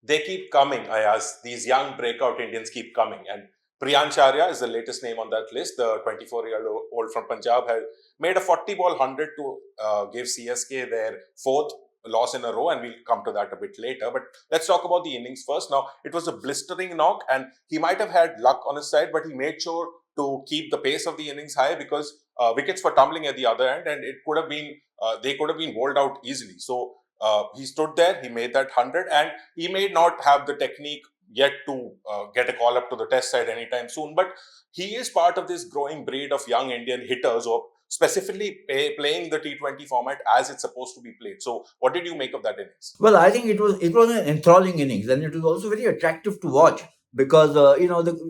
they keep coming, Ayaz. These young breakout Indians keep coming. And Priyansh Arya is the latest name on that list. The 24-year-old from Punjab has made a 40-ball 100 to give CSK their fourth loss in a row, and we'll come to that a bit later. But let's talk about the innings first. Now, it was a blistering knock, and he might have had luck on his side, but he made sure to keep the pace of the innings high because wickets were tumbling at the other end, and it could have been they could have been bowled out easily. So he stood there, he made that 100, and he may not have the technique yet to get a call up to the test side anytime soon, but he is part of this growing breed of young Indian hitters who are specifically playing the T20 format as it's supposed to be played. So what did you make of that innings? Well, I think it was an enthralling innings, and it was also very attractive to watch because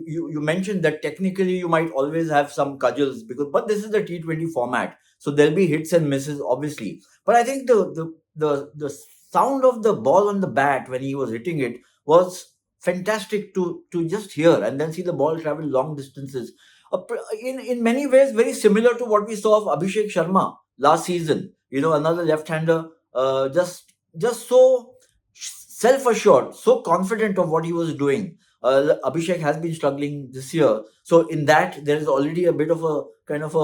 you mentioned that technically you might always have some cudgels but this is the T20 format, so there'll be hits and misses obviously. But I think the sound of the ball on the bat when he was hitting it was fantastic to just hear and then see the ball travel long distances. In many ways, very similar to what we saw of Abhishek Sharma last season. Another left-hander, just so self-assured, so confident of what he was doing. Abhishek has been struggling this year, so in that there is already a bit of a kind of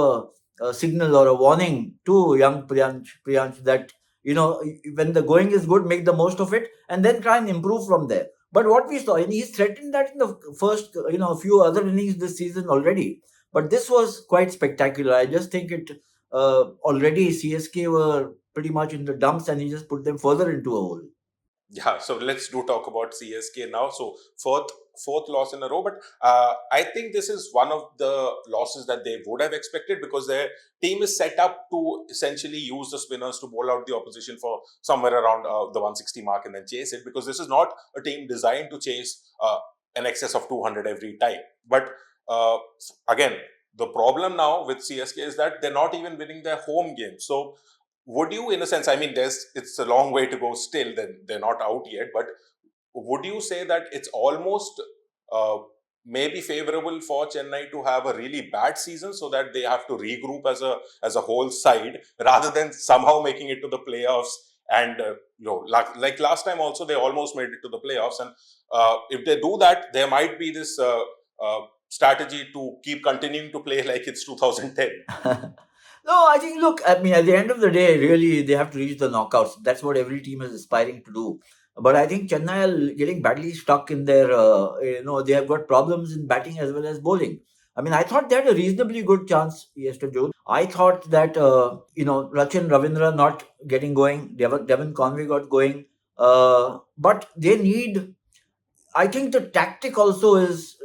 a signal or a warning to young Priyansh that when the going is good, make the most of it, and then try and improve from there. But what we saw, and he's threatened that in the first, a few other innings this season already. But this was quite spectacular. I just think it already CSK were pretty much in the dumps, and he just put them further into a hole. Yeah, so let's do talk about CSK now. So fourth loss in a row, but I think this is one of the losses that they would have expected because their team is set up to essentially use the spinners to bowl out the opposition for somewhere around the 160 mark and then chase it, because this is not a team designed to chase an excess of 200 every time. But again, the problem now with CSK is that they're not even winning their home games. So would you, in a sense, I mean, it's a long way to go still, then they're not out yet, but would you say that it's almost uh, maybe favorable for Chennai to have a really bad season so that they have to regroup as a whole side rather than somehow making it to the playoffs? And like last time also, they almost made it to the playoffs, and if they do that, there might be this strategy to keep continuing to play like it's 2010. No, I think, look, I mean, at the end of the day, really, they have to reach the knockouts. That's what every team is aspiring to do. But I think Chennai are getting badly stuck in their, they have got problems in batting as well as bowling. I mean, I thought they had a reasonably good chance yesterday. I thought that, Rachin Ravindra not getting going, Devon Conway got going. But they need, I think the tactic also is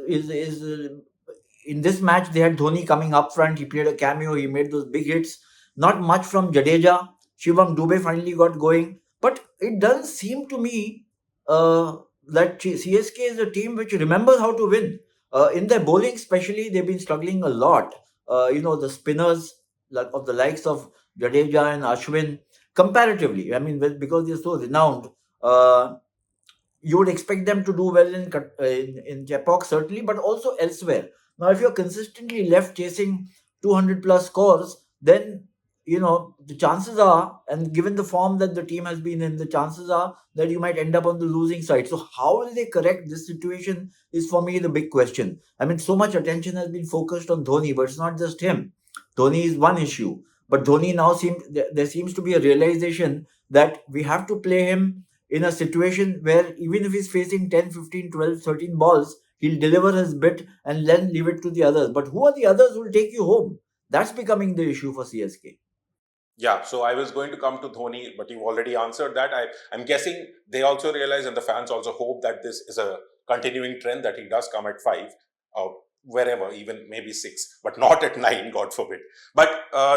in this match they had Dhoni coming up front. He played a cameo. He made those big hits. Not much from Jadeja. Shivam Dubey finally got going, but it doesn't seem to me that CSK is a team which remembers how to win. In their bowling, especially, they've been struggling a lot. The spinners of the likes of Jadeja and Ashwin, comparatively, I mean, because they're so renowned. Uh, you would expect them to do well in Jaipur certainly, but also elsewhere. Now, if you're consistently left chasing 200 plus scores, then the chances are, and given the form that the team has been in, the chances are that you might end up on the losing side. So, how will they correct this situation? Is for me the big question. I mean, so much attention has been focused on Dhoni, but it's not just him. Dhoni is one issue, but Dhoni now there seems to be a realization that we have to play him in a situation where even if he's facing 10, 15, 12, 13 balls, he'll deliver his bit and then leave it to the others. But who are the others who will take you home? That's becoming the issue for CSK. Yeah, so I was going to come to Dhoni, but you've already answered that. I'm guessing they also realize, and the fans also hope that this is a continuing trend, that he does come at 5, uh, wherever, even maybe 6, but not at 9, God forbid. But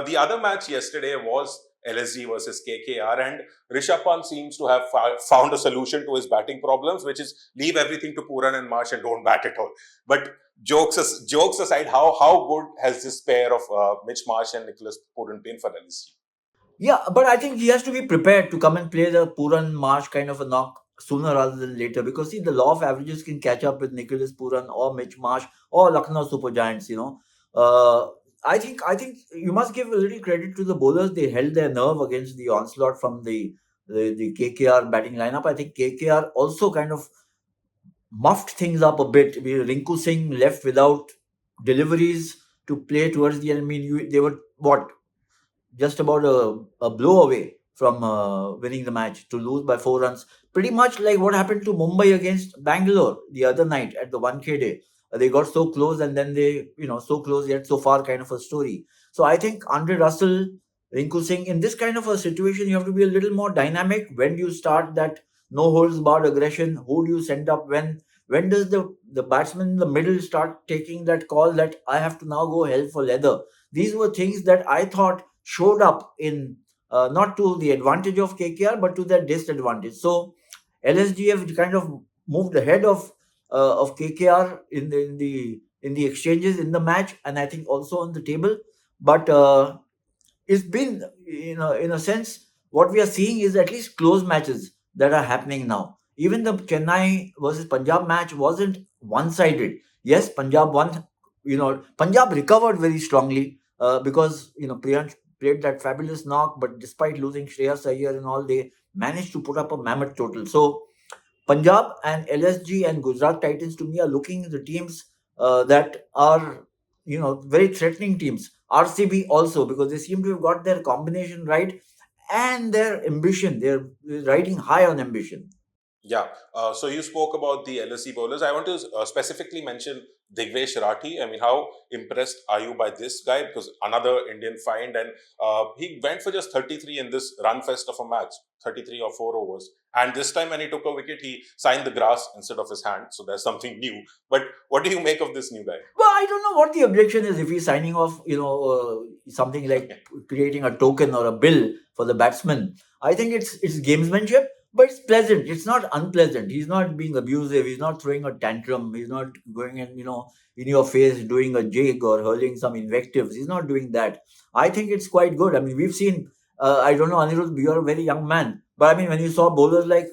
the other match yesterday was LSG versus KKR, and Rishabh Pant seems to have found a solution to his batting problems, which is leave everything to Puran and Marsh and don't bat at all. But jokes aside, how good has this pair of Mitch Marsh and Nicholas Puran been for LSG? Yeah, but I think he has to be prepared to come and play the Puran Marsh kind of a knock sooner rather than later, because see, the law of averages can catch up with Nicholas Puran or Mitch Marsh or Lucknow Super Giants. I think you must give a little credit to the bowlers. They held their nerve against the onslaught from the the KKR batting lineup. I think KKR also kind of muffed things up a bit. Rinku Singh left without deliveries to play towards the end. I mean, they were what, just about a blow away from winning the match, to lose by 4 runs. Pretty much like what happened to Mumbai against Bangalore the other night at the 1K day. They got so close and then they, so close yet so far kind of a story. So I think Andre Russell, Rinku Singh, in this kind of a situation, you have to be a little more dynamic. When do you start that no holds barred aggression? Who do you send up when? When does the batsman in the middle start taking that call that I have to now go hell for leather? These were things that I thought showed up in, not to the advantage of KKR but to their disadvantage. So LSG have kind of moved ahead of KKR in the exchanges in the match, and I think also on the table. But it's been, in a sense, what we are seeing is at least close matches that are happening now. Even the Chennai versus Punjab match wasn't one-sided. Yes, Punjab won. Punjab recovered very strongly because Priyansh played that fabulous knock, but despite losing Shreyas Iyer and all, they managed to put up a mammoth total. So Punjab and LSG and Gujarat Titans to me are looking the teams that are very threatening teams. RCB also, because they seem to have got their combination right and their ambition. They're riding high on ambition. Yeah. So you spoke about the LSE bowlers. I want to specifically mention Digvesh Rathi. I mean, how impressed are you by this guy? Because another Indian find, and he went for just 33 in this run fest of a match, 33 or 4 overs. And this time when he took a wicket, he signed the grass instead of his hand. So there's something new. But what do you make of this new guy? Well, I don't know what the objection is if he's signing off, something like creating a token or a bill for the batsman. I think it's gamesmanship, but it's pleasant. It's not unpleasant. He's not being abusive. He's not throwing a tantrum. He's not going and in your face doing a jig or hurling some invectives. He's not doing that. I think it's quite good. I mean, we've seen. I don't know, Anirudh, you're a very young man, but I mean, when you saw bowlers like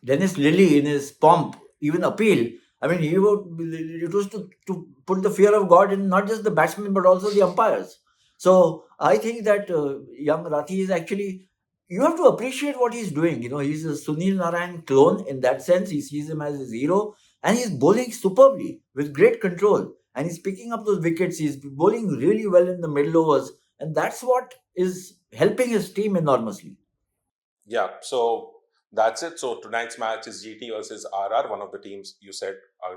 Dennis Lilly in his pomp even appeal. I mean, it was to put the fear of God in not just the batsmen but also the umpires. So I think that young Rathi is actually, you have to appreciate what he's doing. He's a Sunil Narayan clone in that sense. He sees him as his hero and he's bowling superbly with great control. And he's picking up those wickets. He's bowling really well in the middle overs. And that's what is helping his team enormously. Yeah, so that's it. So tonight's match is GT versus RR. One of the teams you said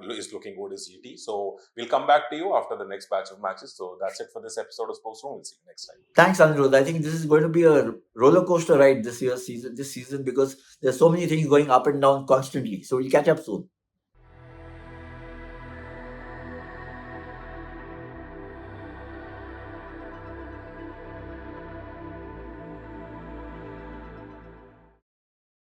is looking good is GT. So we'll come back to you after the next batch of matches. So that's it for this episode of Sports Room. We'll see you next time. Thanks, Anirudh. I think this is going to be a roller coaster ride this season, because there's so many things going up and down constantly. So we'll catch up soon.